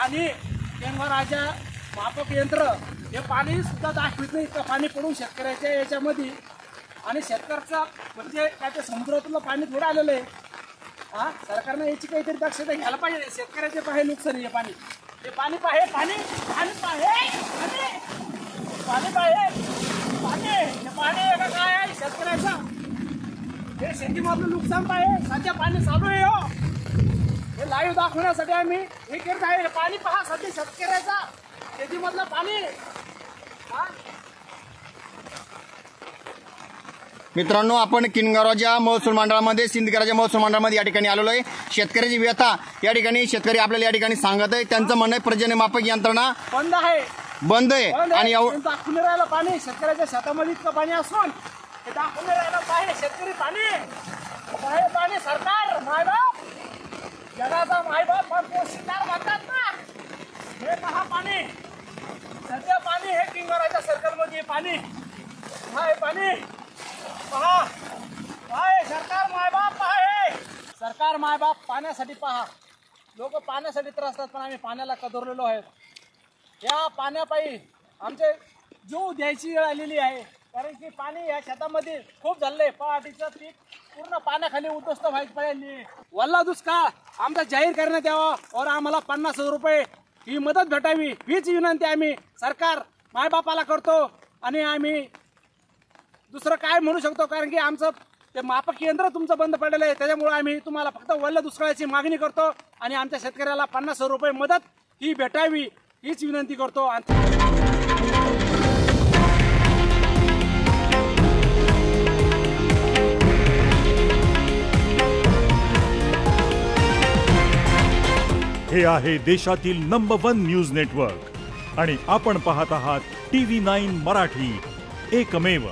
पाणी केंद्राच्या मापक यंत्र हे पाणी सुद्धा दाखवित नाही, इतकं पाणी पडून शेतकऱ्याच्या याच्यामध्ये. आणि शेतकऱ्याचा म्हणजे काय ते समुद्रातलं पाणी थोडं आलेलं आहे. हां, सरकारनं याची काहीतरी दक्षता घ्यायला पाहिजे. शेतकऱ्याचे पाहे नुकसान आहे पाणी, हे पाणी पाहे पाणी पाणी पाहे पाणी पाहे पाणी हे पाणी आहे का काय आहे शेतकऱ्याचं? हे शेतीमधलं नुकसान पाहे. सध्या पाणी चालू आहे हो, हे लाईव्ह दाखवण्यासाठी आम्ही हे करत आहे. हे पाणी पहा सध्या शेतकऱ्याचा शेतीमधलं पाणी. मित्रांनो, आपण किनगावच्या महसूल मंडळामध्ये सिंदखेडच्या महसूल मंडळामध्ये या ठिकाणी आलेलो आहे. शेतकऱ्याची व्यथा या ठिकाणी शेतकरी आपल्याला या ठिकाणी सांगत आहे. त्यांचं म्हणणं आहे पर्जन्यमापक यंत्रणा बंद आहे आणि दाखवून राहिलं पाणी. शेतकऱ्याच्या शेतामध्ये इतकं पाणी असून हे दाखवून राहिलं पाहिजे शेतकरी पाणी पाणी. सरकार मायबाप, जगाचा मायबाप पोषीदार म्हणतात ना, हे पहा पाणी. सध्या पाणी हे किंगाराच्या सर्कलमध्ये पाणी हे पाणी पहा. सरकार मायबाप पहा, सरकार मायबाप पाण्यासाठी पहा. लोक पाण्यासाठी त्रसतात, पण आम्ही पाण्याला कदरलेलो आहे. या पाण्यापायी आमचे जीव द्यायची वेळ आलेली आहे. कारण की पाणी या शेतामध्ये खूप झालंय. पहाटीचं पीक पूर्ण पाण्याखाली उद्ध्वस्त व्हायची पाहिजे. वल्ला दुष्काळ आमचा जाहीर करण्यात यावा और आम्हाला 50,000 रुपये ही मदत भेटावी, हीच विनंती आम्ही सरकार मायबापाला करतो. आणि आम्ही दुसरं काय म्हणू शकतो, कारण की आमचं ते मापक यंत्र तुमचं बंद पडलेलं आहे. त्याच्यामुळे आम्ही तुम्हाला फक्त वल्ल दुष्काळाची मागणी करतो आणि आमच्या शेतकऱ्याला 50,000 रुपये मदत ही भेटावी हीच विनंती करतो. हे आहे देशातील नंबर 1 न्यूज नेटवर्क आणि आपण पाहत आहात TV9 मराठी, एकमेव.